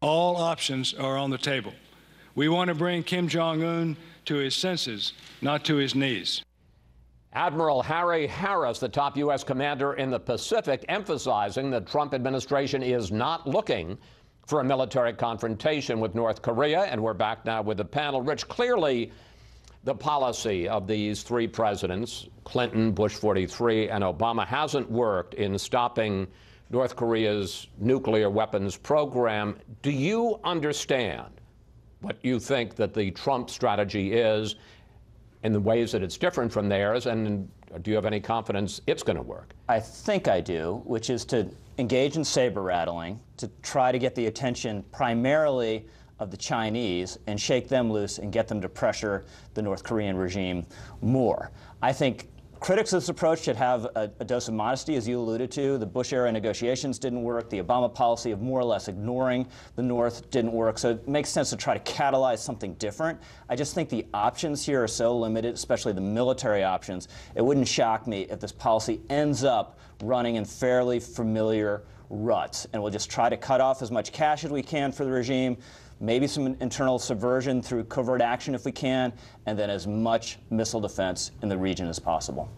All options are on the table. We want to bring Kim Jong-un to his senses, not to his knees. Admiral Harry Harris, the top U.S. commander in the Pacific, emphasizing the Trump administration is not looking for a military confrontation with North Korea. And we're back now with the panel. Rich, clearly the policy of these three presidents, Clinton, Bush 43, and Obama, hasn't worked in stopping North Korea's nuclear weapons program. Do you understand what you think that the Trump strategy is in the ways that it's different from theirs, and do you have any confidence it's going to work? I think I do, which is to engage in saber rattling, to try to get the attention primarily of the Chinese and shake them loose and get them to pressure the North Korean regime more. I think critics of this approach should have a dose of modesty, as you alluded to. The Bush-era negotiations didn't work. The Obama policy of more or less ignoring the North didn't work. So it makes sense to try to catalyze something different. I just think the options here are so limited, especially the military options. It wouldn't shock me if this policy ends up running in fairly familiar ruts. And we'll just try to cut off as much cash as we can for the regime, maybe some internal subversion through covert action if we can, and then as much missile defense in the region as possible.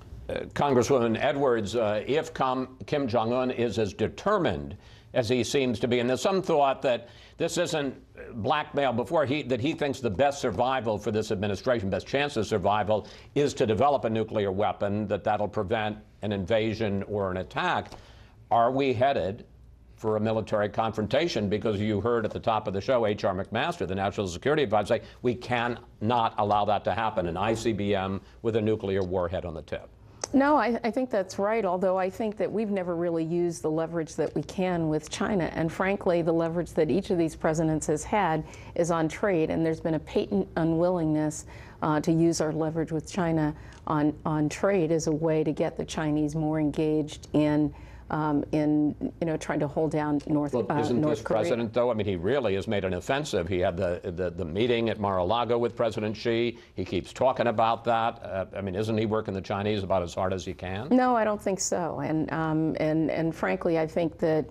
Congresswoman Edwards, if Kim Jong-un is as determined as he seems to be, and there's some thought that this isn't blackmail that he thinks the best survival for this administration, best chance of survival, is to develop a nuclear weapon, that'll prevent an invasion or an attack. Are we headed for a military confrontation? Because you heard at the top of the show H.R. McMaster, the National Security Advisor, say we cannot allow that to happen, an ICBM with a nuclear warhead on the tip. No, I think that's right, although I think that we've never really used the leverage that we can with China. And frankly, the leverage that each of these presidents has had is on trade, and there's been a patent unwillingness to use our leverage with China on trade as a way to get the Chinese more engaged in trying to hold down North Korea. Isn't this president, though? I mean, he really has made an offensive. He had the meeting at Mar-a-Lago with President Xi. He keeps talking about that. I mean, isn't he working the Chinese about as hard as he can? No, I don't think so. And frankly, I think that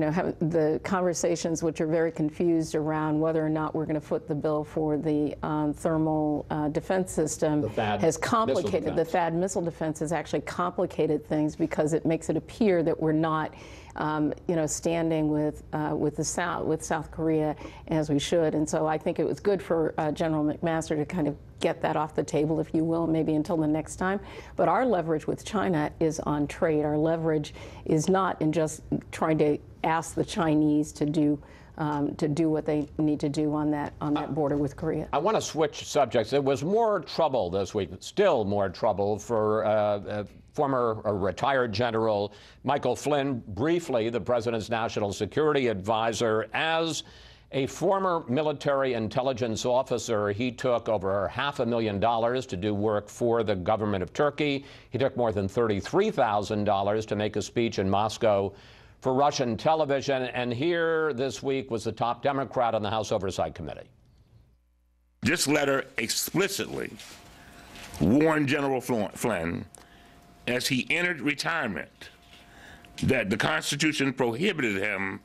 have the conversations which are very confused around whether or not we're going to foot the bill for the thermal defense system has complicated. The THAAD missile defense has actually complicated things because it makes it appear that we're not standing with South Korea as we should. And so I think it was good for General McMaster to kind of get that off the table, if you will, maybe until the next time. But our leverage with China is on trade. Our leverage is not in just trying to ask the Chinese to do what they need to do on that border with Korea. I want to switch subjects. There was more trouble this week, still more trouble for former or retired General Michael Flynn, briefly the president's national security advisor. As a former military intelligence officer, he took over $500,000 to do work for the government of Turkey. He took more than $33,000 to make a speech in Moscow for Russian television. And here this week was the top Democrat on the House Oversight Committee. This letter explicitly warned General Flynn as he entered retirement that the Constitution prohibited him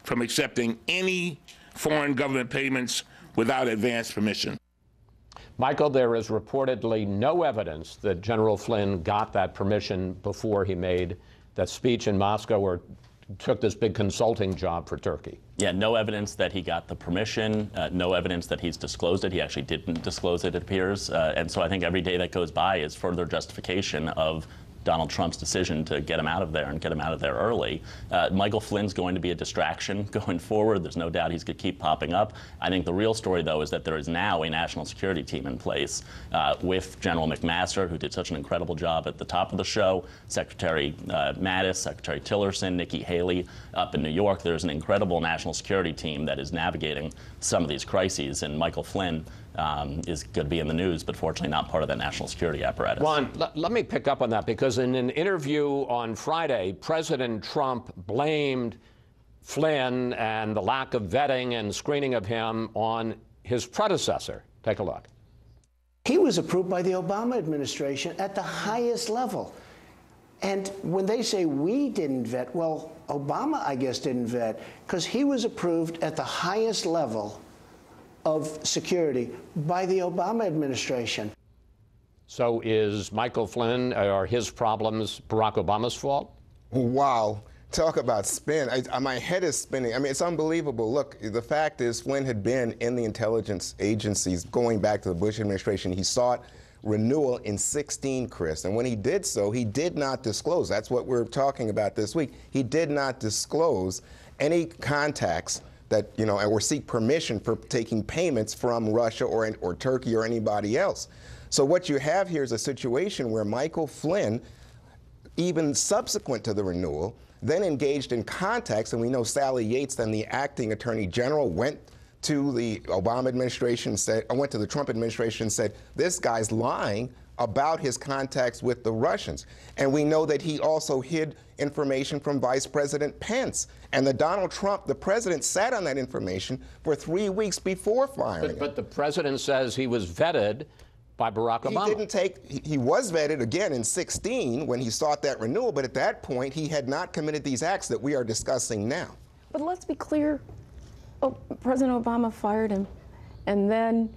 from accepting any foreign government payments without advance permission. Michael, there is reportedly no evidence that General Flynn got that permission before he made that speech in Moscow or took this big consulting job for Turkey. Yeah, no evidence that he got the permission, no evidence that he's disclosed it. He actually didn't disclose it, it appears. And so I think every day that goes by is further justification of Donald Trump's decision to get him out of there and get him out of there early. Michael Flynn's going to be a distraction going forward. There's no doubt he's going to keep popping up. I think the real story, though, is that there is now a national security team in place with General McMaster, who did such an incredible job at the top of the show, Secretary Mattis, Secretary Tillerson, Nikki Haley up in New York. There's an incredible national security team that is navigating some of these crises, and Michael Flynn is going to be in the news, but fortunately not part of that national security apparatus. Juan, let me pick up on that, because in an interview on Friday, President Trump blamed Flynn and the lack of vetting and screening of him on his predecessor. Take a look. He was approved by the Obama administration at the highest level. And when they say we didn't vet, well, Obama, I guess, didn't vet, because he was approved at the highest level of security by the Obama administration. So is Michael Flynn or his problems Barack Obama's fault? Wow. Talk about spin. My head is spinning. I mean, it's unbelievable. Look, the fact is Flynn had been in the intelligence agencies going back to the Bush administration. He sought renewal in 2016, Chris. And when he did so, he did not disclose. That's what we're talking about this week. He did not disclose any contacts that, or seek permission for taking payments from Russia or Turkey or anybody else. So what you have here is a situation where Michael Flynn, even subsequent to the renewal, then engaged in contacts, and we know Sally Yates, then the acting attorney general, went to the Obama administration, went to the Trump administration and said, this guy's lying about his contacts with the Russians. And we know that he also hid information from Vice President Pence. And Donald Trump, the president, sat on that information for 3 weeks before firing him. But the president says he was vetted by Barack Obama. He was vetted again in 2016 when he sought that renewal, but at that point he had not committed these acts that we are discussing now. But let's be clear, President Obama fired him, and then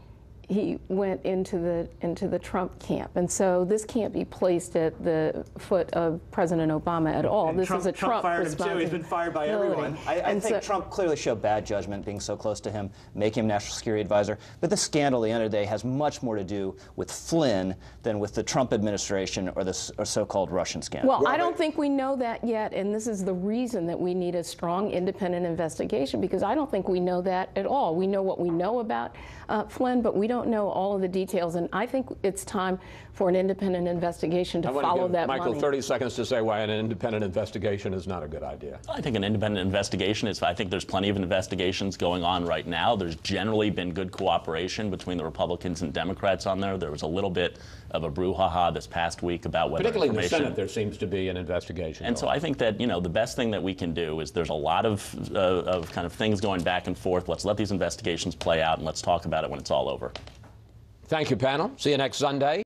he went into the Trump camp. And so this can't be placed at the foot of President Obama at all. This is a Trump fired him too. He's been fired by everyone. I think Trump clearly showed bad judgment being so close to him, making him national security advisor. But the scandal at the end of the day has much more to do with Flynn than with the Trump administration or the so-called Russian scandal. Well, I don't think we know that yet, and this is the reason that we need a strong independent investigation, because I don't think we know that at all. We know what we know about Flynn, but we don't know all of the details, and I think it's time for an independent investigation to follow that money. Michael, 30 seconds to say why an independent investigation is not a good idea. I think an independent investigation is, I think there's plenty of investigations going on right now. There's generally been good cooperation between the Republicans and Democrats on there. There was a little bit of a brouhaha this past week about whether particularly in the Senate there seems to be an investigation. And so I think that, the best thing that we can do is there's a lot of kind of things going back and forth. Let's let these investigations play out and let's talk about it when it's all over. Thank you, panel. See you next Sunday.